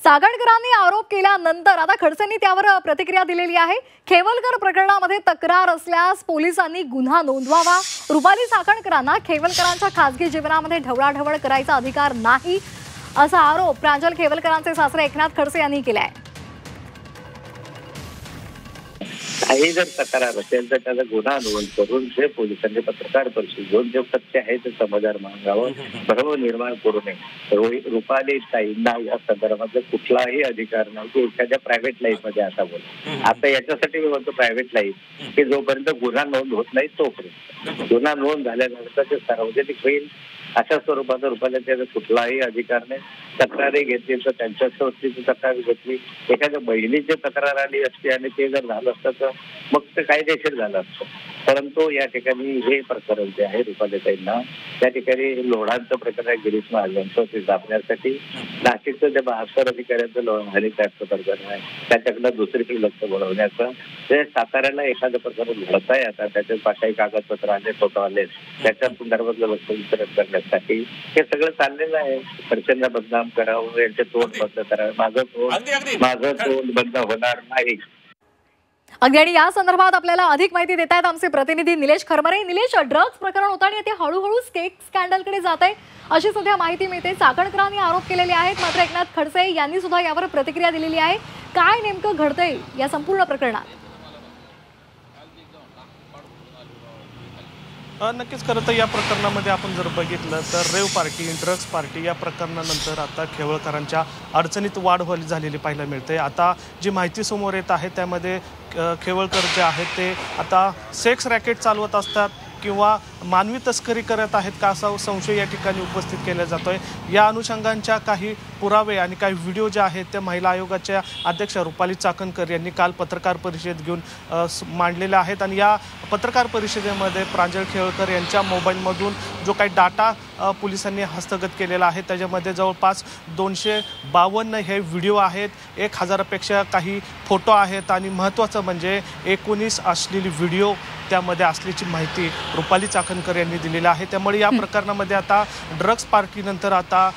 सागणकरांनी आरोप केल्यानंतर आता खडसेंनी त्यावर प्रतिक्रिया दिलेली आहे। खेवलकर प्रकरणामध्ये तक्रार असल्यास पोलिसांनी गुन्हा नोंदवावा। रुपाली साखळकरांना खेवलकरांच्या खासगी जीवनामध्ये ढवळाढवळ करायचा अधिकार नाही असा आरोप प्रांजल खेवलकरांचे सासरे एकनाथ खडसे यांनी केलाय। काही जर तक्रार असेल तर त्याचा गुन्हा नोंद करून जे पोलिसांनी पत्रकार परिषद घेऊन जे सत्य आहे ते समाजावर मांडावं, भ्रम निर्माण करू नये। रुपाली ताईंना या संदर्भात कुठलाही अधिकार नाही की एखाद्या प्रायव्हेट लाईफ मध्ये असा बोल। आता याच्यासाठी मी म्हणतो प्रायव्हेट लाईफ की जोपर्यंत गुन्हा नोंद होत नाही तोपर्यंत, गुन्हा नोंद झाल्यानंतर ते सार्वजनिक होईल अशा स्वरूपाचा रुपाला त्याचा कुठलाही अधिकार नाही। तक्रारी घेतली तर त्यांच्यावरती तक्रार घेतली, एखाद्या बहिणीची तक्रार आली असती आणि ते जर झालं असतं तर मग ते कायदेशीर झालं असतं। परंतु या ठिकाणी हे प्रकरण जे आहे रुपालीताईंना त्या ठिकाणी लोढांचं प्रकरण आहे, गिरीश महाजनचं ते दाबण्यासाठी नाशिकचं जे 72 अधिकाऱ्यांचं लोढांचं प्रकरण आहे त्याच्याकडनं दुसरीकडे लक्ष बोलवण्याचं, ते साताऱ्याला एखादं प्रकरण घडत आहे आता त्याच्यात काही कागदपत्र आले, फोटो आले, त्याच्या संदर्भातलं लक्ष वितरण करण्यासाठी हे सगळं चाललेलं आहे। खडसेंना बदनाम करावं, यांचे तोंड बंद करावं, माझं तोंड बंद होणार नाही। अगदी आणि या संदर्भात आपल्याला अधिक माहिती देत आहेत आमचे प्रतिनिधी निलेश खरमरे। निलेश, ड्रग्ज प्रकरण होतं आणि ते हळूहळू केक स्कॅन्डलकडे जात आहे अशी सध्या माहिती मिळते। साखळकरांनी आरोप केलेले आहेत, मात्र एकनाथ खडसे यांनी सुद्धा यावर प्रतिक्रिया दिलेली आहे। काय नेमकं घडतंय या संपूर्ण प्रकरणात? नक्कीच खरं तर या प्रकरणामध्ये आपण जर बघितलं तर रेव पार्टी, ड्रग्ज पार्टी या प्रकरणानंतर आता खेवळकरांच्या अडचणीत वाढ झालेली पाहायला मिळते। आता जी माहिती समोर येत आहे त्यामध्ये खेवळकर जे आहेत ते आता सेक्स रॅकेट चालवत असतात किंवा मानवी तस्करी करत आहेत का असा संशय या ठिकाणी उपस्थित केला जातोय। या अनुषंगांच्या काही पुरावे आणि काही व्हिडिओ जे आहेत ते महिला आयोगाच्या अध्यक्षा रुपाली चाकणकर यांनी काल पत्रकार परिषद घेऊन मांडलेले आहेत आणि या पत्रकार परिषदेमध्ये प्रांजल खेवलकर यांच्या मोबाईलमधून जो काही डाटा पोलिसांनी हस्तगत केलेला आहे त्याच्यामध्ये जवळपास 252 हे व्हिडिओ आहेत, 1000पेक्षा काही फोटो आहेत आणि महत्त्वाचं म्हणजे 19 अश्लील व्हिडिओ त्यामध्ये असल्याची माहिती रुपाली चाकणकर यांनी दिलेली आहे। त्यामुळे या प्रकरणामध्ये आता ड्रग्ज पार्टीनंतर आता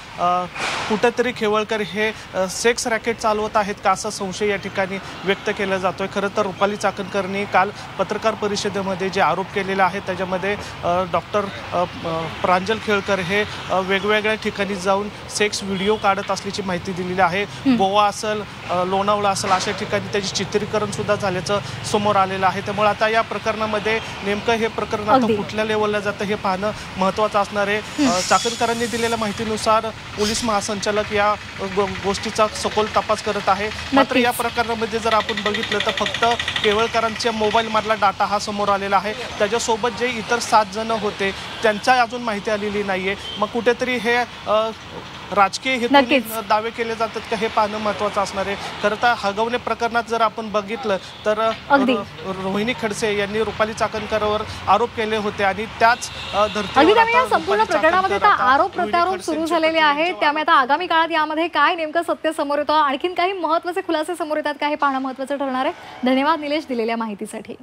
कुठेतरी खेवळकर हे सेक्स रॅकेट चालवत आहेत का असा संशय या ठिकाणी व्यक्त केला जातोय। खरं तर रुपाली चाकणकरनी काल पत्रकार परिषदेमध्ये जे आरोप केलेले आहेत त्याच्यामध्ये डॉक्टर प्रांजल खेवलकर हे वेगवेगळ्या ठिकाणी जाऊन सेक्स व्हिडिओ काढत असल्याची माहिती दिलेली आहे। गोवा असेल, लोणावळा असेल अशा ठिकाणी त्याचे चित्रीकरण सुद्धा झाल्याचं समोर आलेलं आहे। त्यामुळे आता या प्रकरणामध्ये नेमकं हे प्रकरण आता कुठल्या लेवलला जातं हे पाहणं महत्त्वाचं असणार आहे। चाकणकरांनी दिलेल्या माहितीनुसार पोलीस महासंचालक या गोष्टीचा सखोल तपास करत आहे। मात्र या प्रकरणामध्ये जर आपण बघितलं तर फक्त केवळकरांच्या मोबाईल मधला डाटा हा समोर आलेला आहे, त्याच्यासोबत जे इतर 7 जण होते त्यांच्या अजून माहिती आलेली नाहीये। मग कुठेतरी हे राजकीय हेतूने दावे केले जातात का हे पाहणं महत्त्वाचं असणार आहे। खरं तर हगवणे प्रकरणात जर आपण बघितलं तर रोहिणी खडसे यांनी रुपाली चाकणकरवर आरोप केले होते आणि त्याच धर्तीवर संपूर्ण प्रकरणामध्ये आरोप प्रत्यारोप सुरू झालेले आहेत। त्यामुळे आता आगामी काळात यामध्ये काय नेमकं सत्य समोर येतं, आणखीन काही महत्त्वाचे खुलासे समोर येतात का हे पाहणं महत्त्वाचं ठरणार आहे। धन्यवाद निलेश दिलेल्या माहितीसाठी।